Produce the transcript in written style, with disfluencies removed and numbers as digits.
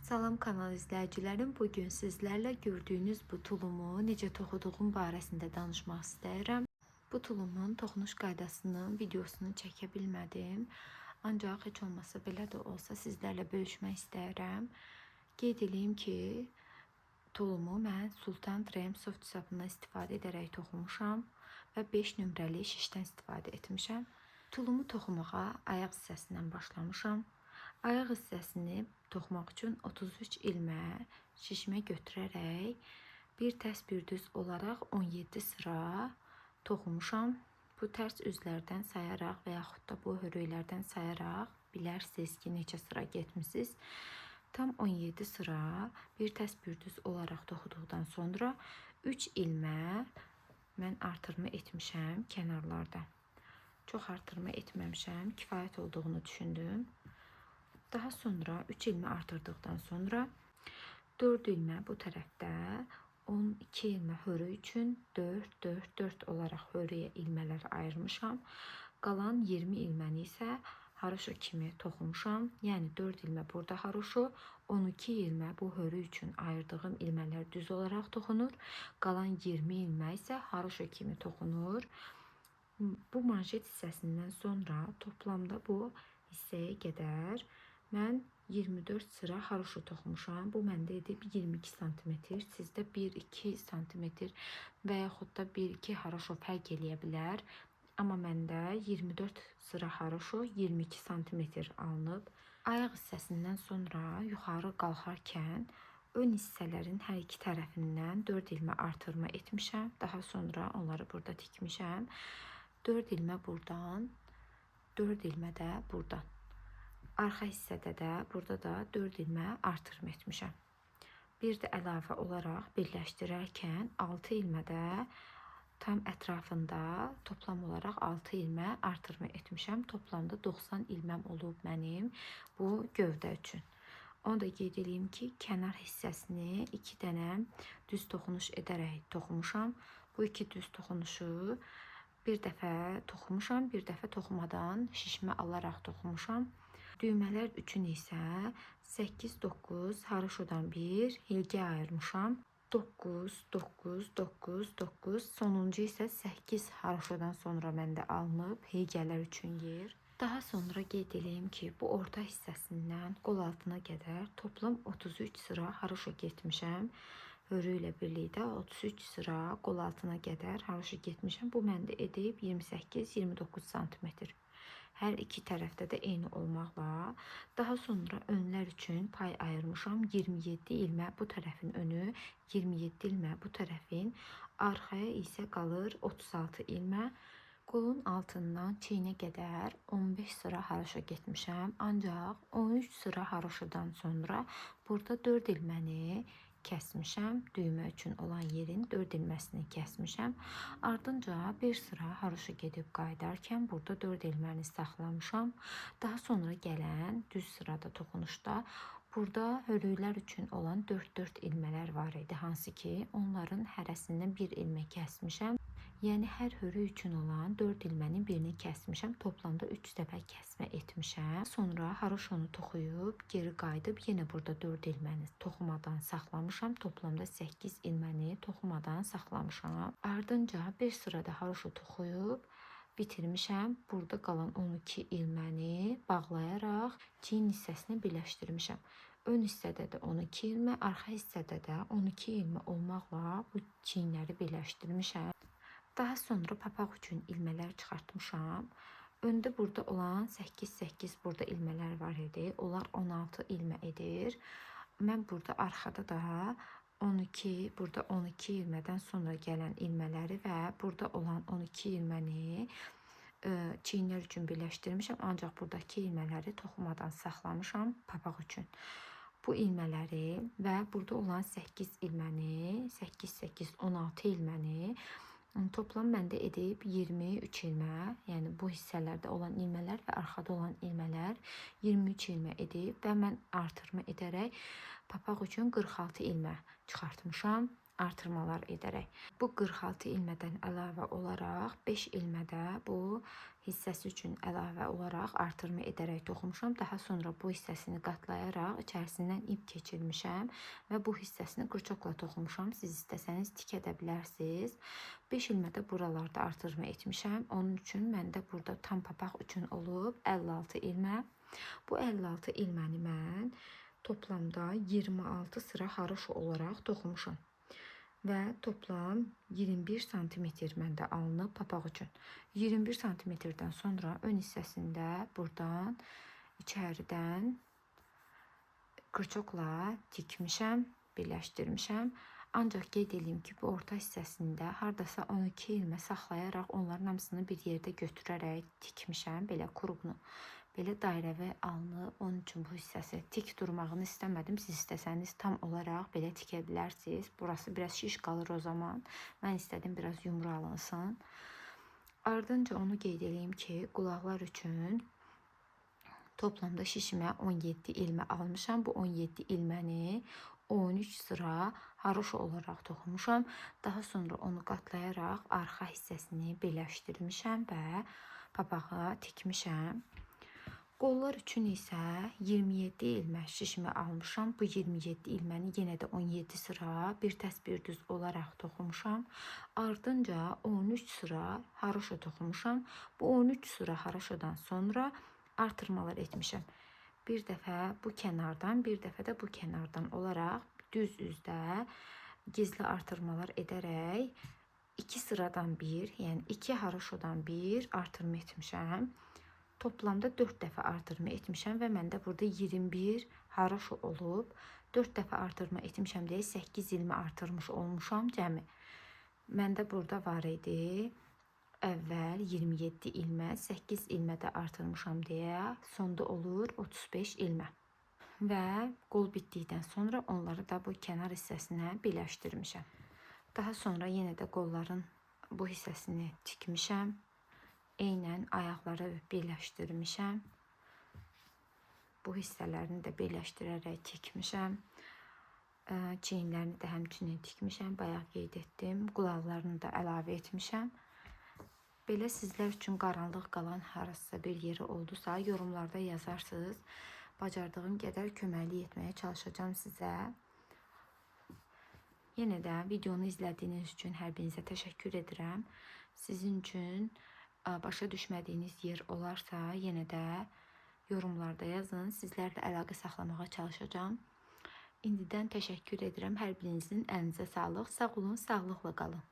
Salam kanal izləyicilərim, bugün sizlərlə gördüyünüz bu tulumu necə toxuduğum barəsində danışmaq istəyirəm. Bu tulumun toxunuş qaydasının videosunu çəkə bilmədim. Ancaq heç olmasa belə də olsa sizlərlə bölüşmək istəyirəm. Qeyd edeyim ki, tulumu mən Sultan Trem soft sapından istifadə edərək toxumuşam və 5 nömrəli şişdən istifadə etmişəm. Tulumu toxumağa ayaq hissəsindən başlamışam. Ayaq hissəsini toxumaq üçün 33 ilmə şişmə götürərək bir tərs bir düz olaraq 17 sıra toxumuşam. Bu tərs üzlərdən sayaraq və yaxud da bu hörüklərdən sayaraq bilərsiniz ki, neçə sıra getmişsiniz. Tam 17 sıra bir tərs bir düz olaraq toxuduqdan sonra 3 ilmə mən artırma etmişəm kənarlarda. Çox artırma etməmişəm, kifayət olduğunu düşündüm. Daha sonra 3 ilmə artırdıqdan sonra 4 ilmə bu tərəfdə 12 ilmə hörük üçün 4 olaraq hörüyə ilmələr ayırmışam. Qalan 20 ilməni isə haroşo kimi toxumuşam. Yəni 4 ilmə burada haroşo, 12 ilmə bu hörük üçün ayırdığım ilmələr düz olaraq toxunur. Qalan 20 ilmə isə haroşo kimi toxunur. Bu manşet hissəsindən sonra toplamda bu hissəyə qədər mən 24 sıra haroşo toxumuşam. Bu məndə edib 22 sm. Sizdə 1-2 sm və yaxud da 1-2 haroşo fərq eləyə bilər. Amma məndə 24 sıra haroşo 22 sm alınıb. Ayaq hissəsindən sonra yuxarı qalxarkən ön hissələrin hər iki tərəfindən 4 ilmə artırma etmişəm. Daha sonra onları burada tikmişəm. 4 ilmə buradan, 4 ilmə də buradan. Arxa hissədə də burada da 4 ilmə artırma etmişəm. Bir də əlavə olaraq birləşdirərkən 6 ilmədə tam ətrafında toplam olaraq 6 ilmə artırma etmişəm. Toplamda 90 ilməm olub mənim bu gövdə üçün. Onu da qeyd edeyim ki, kənar hissəsini 2 dənə düz toxunuş edərək toxumuşam. Bu 2 düz toxunuşu bir dəfə toxumuşam, bir dəfə toxumadan şişmə alaraq toxumuşam. Düymələr üçün isə 8-9 haroşodan bir hilgə ayırmışam. 9, sonuncu isə 8 haroşodan sonra məndə alınıb hilgələr üçün yer. Daha sonra qeyd edeyim ki, bu orta hissəsindən qol altına qədər toplam 33 sıra haroşo getmişəm. Hörü ilə birlikdə 33 sıra qol altına qədər haroşo getmişəm. Bu məndə edib 28-29 sm. Hər iki tərəfdə də eyni olmaqla. Daha sonra önlər üçün pay ayırmışam. 27 ilmə bu tərəfin önü, 27 ilmə bu tərəfin. Arxaya isə qalır 36 ilmə. Qolun altından çiynə qədər 15 sıra haroşo getmişəm. Ancaq 13 sıra haroşodan sonra burada 4 ilməni kəsmişəm. Düymə üçün olan yerin 4 ilməsini kəsmişəm. Ardınca bir sıra haroşo gedib qayıdarkən burada 4 ilməni saxlamışam. Daha sonra gələn düz sırada toxunuşda burada hörüklər üçün olan 4 ilmələr var idi. Hansı ki, onların hərəsindən 1 ilmə kəsmişəm. Yəni hər hörük üçün olan 4 ilmənin birini kəsmişəm. Toplamda 3 dəfə kəsmə etmişəm. Sonra haroşonu toxuyub geri qayıdıb yenə burada 4 ilməni toxumadan saxlamışam. Toplamda 8 ilməni toxumadan saxlamışam. Ardınca bir sırada haroşo toxuyub bitirmişəm. Burada qalan 12 ilməni bağlayaraq çiyin hissəsini birləşdirmişəm. Ön hissədə də 12 ilmə, arxa hissədə də 12 ilmə olmaqla bu çiyinləri birləşdirmişəm. Daha sonra papaq üçün ilmələr çıxartmışam. Öndə burada olan 8 burada ilmələr var idi. Onlar 16 ilmə edir. Mən burada arxada da 12, burada 12 ilmədən sonra gələn ilmələri və burada olan 12 ilməni çiyinlər üçün birləşdirmişəm. Ancaq buradakı ilmələri toxumadan saxlamışam papaq üçün. Bu ilmələri və burada olan 8 ilməni, 16 ilməni toplam məndə edib 23 ilmə, yəni bu hissələrdə olan ilmələr və arxada olan ilmələr 23 ilmə edib və mən artırma edərək papaq üçün 46 ilmə çıxartmışam. artırmalar edərək. Bu 46 ilmədən əlavə olaraq 5 ilmədə bu hissəsi üçün əlavə olaraq artırma edərək toxumuşam. Daha sonra bu hissəsini qatlayaraq içərisindən ip keçirmişəm və bu hissəsini qırçokla toxumuşam. Siz istəsəniz tik edə bilərsiniz. 5 ilmədə buralarda artırma etmişəm. Onun üçün məndə burada tam papaq üçün olub 56 ilmə. Bu 56 ilməni mən toplamda 26 sıra haroşa olaraq toxumuşam. Və toplam 21 sm məndə alınıb papaq üçün. 21 sm-dən sonra ön hissəsində buradan içəridən qırçokla tikmişəm, birləşdirmişəm. Ancaq qeyd edeyim ki, bu orta hissəsində hardasa 12 ilmə saxlayaraq onların hamısını bir yerdə götürərək tikmişəm, belə qurğunu. Belə dairəvi alınıb, onun üçün bu hissəsi tik durmağını istəmədim. Siz istəsəniz tam olaraq belə tikə bilərsiniz. Burası biraz şiş qalır o zaman. Mən istədim biraz yumru alınsın. Ardınca onu qeyd edeyim ki, qulaqlar üçün toplamda şişimə 17 ilmə almışam. Bu 17 ilməni 13 sıra haroşa olaraq toxumuşam. Daha sonra onu qatlayaraq arxa hissəsini birləşdirmişəm və papağı tikmişəm. Qollar üçün isə 27 ilmə şişimi almışam. Bu 27 ilməni yenə də 17 sıra bir təs bir düz olaraq toxumuşam. Ardınca 13 sıra haroşa toxumuşam. Bu 13 sıra haroşadan sonra artırmalar etmişəm. Bir dəfə bu kənardan, bir dəfə də bu kənardan olaraq düz üzdə gizli artırmalar edərək 2 sıradan bir, yəni 2 haroşadan bir artırma etmişəm. Toplamda 4 dəfə artırma etmişəm və məndə burada 21 haroşa olub. 4 dəfə artırma etmişəm deyə 8 ilmə artırmış olmuşam cəmi. Məndə burada var idi əvvəl 27 ilmə, 8 ilmə də artırmışam deyə sonda olur 35 ilmə. Və qol bitdikdən sonra onları da bu kənar hissəsinə birləşdirmişəm. Daha sonra yenə də qolların bu hissəsini tikmişəm. Eynən ayaqları birləşdirmişəm. Bu hissələrini də birləşdirərək tikmişəm. Çiyinlərini də həmçinin tikmişəm. Bayaq qeyd etdim. Qulaqlarını da əlavə etmişəm. Belə sizlər üçün qaranlıq qalan harasa bir yeri oldusa, yorumlarda yazarsınız. Bacardığım qədər köməklik etməyə çalışacağım sizə. Yenə də videonu izlədiyiniz üçün hər birinizə təşəkkür edirəm. Sizin üçün başa düşmədiyiniz yer olarsa, yenə də yorumlarda yazın. Sizlərlə əlaqə saxlamağa çalışacağım. İndidən təşəkkür edirəm. Hər birinizin əlinizə sağlıq. Sağ olun, sağlıqla qalın.